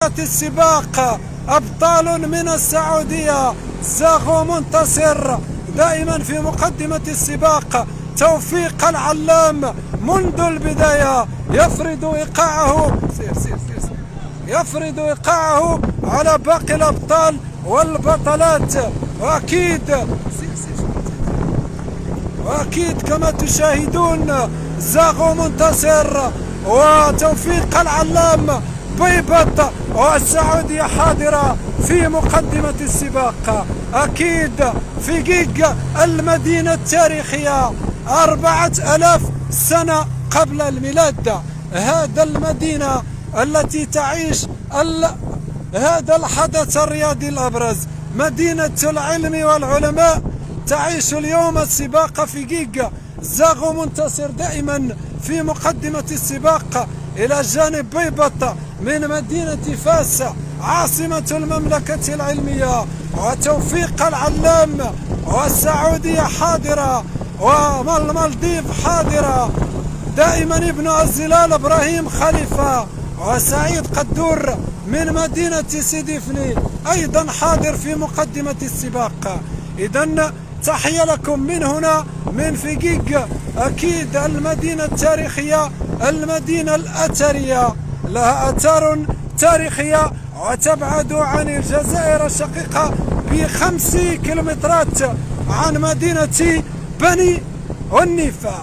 السباق أبطال من السعودية. زاغو منتصر دائما في مقدمة السباق. توفيق العلام منذ البداية يفرض إيقاعه على باقي الأبطال والبطلات. وأكيد كما تشاهدون زاغو منتصر وتوفيق العلام بيبط والسعودية حاضرة في مقدمة السباق. أكيد في جيج المدينة التاريخية 4000 سنة قبل الميلاد. هذا المدينة التي تعيش هذا الحدث الرياضي الأبرز، مدينة العلم والعلماء، تعيش اليوم السباق في جيج. زاغو منتصر دائما في مقدمة السباق إلى جانب بيبط من مدينة فاس عاصمة المملكة العلمية. وتوفيق العلام والسعودية حاضرة والمالديف حاضرة. دائما ابن الزلال إبراهيم خليفة وسعيد قدور من مدينة سيدي فني أيضا حاضر في مقدمة السباق. إذن تحية لكم من هنا من فيجيج. أكيد المدينة التاريخية، المدينة الأثرية، لها آثار تاريخية وتبعد عن الجزائر الشقيقة ب5 كيلومترات عن مدينة بني عنيفة.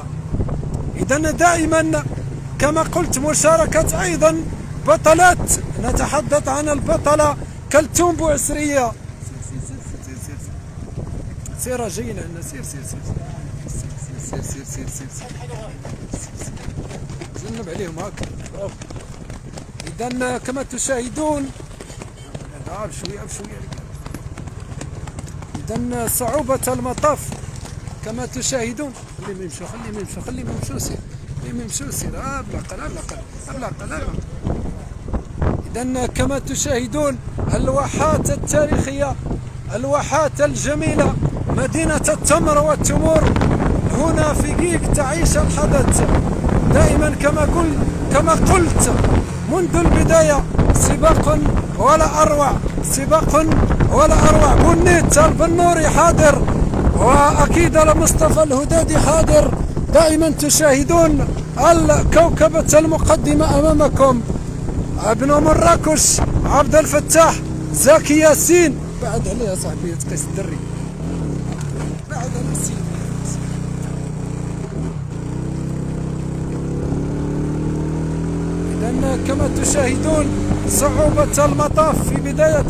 إذن دائما كما قلت مشاركة أيضا بطلات. نتحدث عن البطلة كلثوم بوعسرية. سير جينا لنا سير جنب عليهم هكا. إذن كما تشاهدون شوية إذن صعوبة المطاف كما تشاهدون. خليهم يمشوا سير أبلق. إذن كما تشاهدون الواحات التاريخية، الواحات الجميلة، مدينة التمر والتمور هنا في جيج تعيش الحدث. دائما كما قلت منذ البداية سباق ولا أروع. بنيت البنوري حاضر، وأكيد مصطفى الهدادي حاضر. دائما تشاهدون الكوكبة المقدمة أمامكم. ابن مراكش عبد الفتاح زكي ياسين. بعد عليها صاحبي تقيس الدري بعد على السين. إذن كما تشاهدون صعوبة المطاف في بداية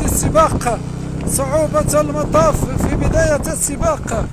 السباق.